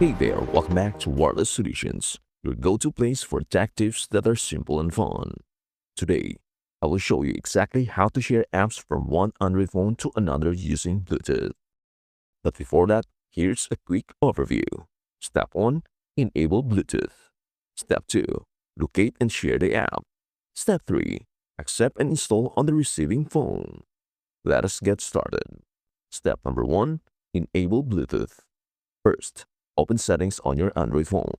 Hey there, welcome back to Wireless Solutions, your go-to place for tech tips that are simple and fun. Today, I will show you exactly how to share apps from one Android phone to another using Bluetooth. But before that, here's a quick overview. Step 1. Enable Bluetooth. Step 2. Locate and share the app. Step 3. Accept and install on the receiving phone. Let us get started. Step number 1. Enable Bluetooth. First, open settings on your Android phone.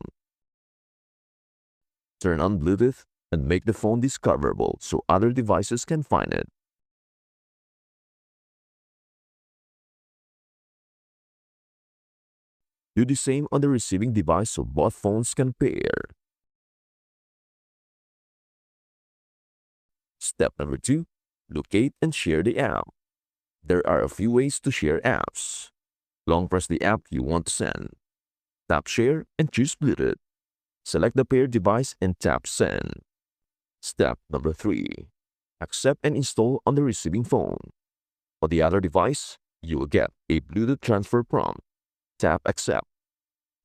Turn on Bluetooth and make the phone discoverable so other devices can find it. Do the same on the receiving device so both phones can pair. Step number 2. Locate and share the app. There are a few ways to share apps. Long press the app you want to send. Tap Share and choose Bluetooth. Select the paired device and tap Send. Step number 3. Accept and install on the receiving phone. On the other device, you will get a Bluetooth transfer prompt. Tap Accept.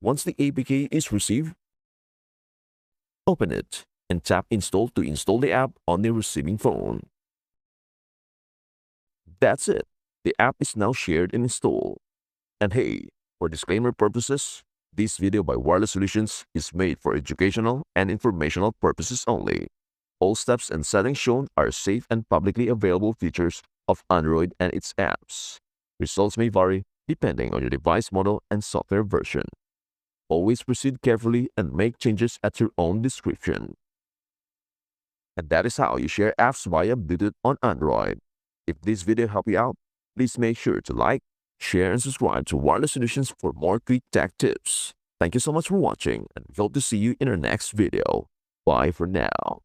Once the APK is received, open it and tap Install to install the app on the receiving phone. That's it. The app is now shared and installed. And hey, for disclaimer purposes, this video by Wireless Solutions is made for educational and informational purposes only. All steps and settings shown are safe and publicly available features of Android and its apps. Results may vary depending on your device model and software version. Always proceed carefully and make changes at your own discretion. And that is how you share apps via Bluetooth on Android. If this video helped you out, please make sure to like, share, and subscribe to Wireless Solutions for more quick tech tips. Thank you so much for watching, and we hope to see you in our next video. Bye for now.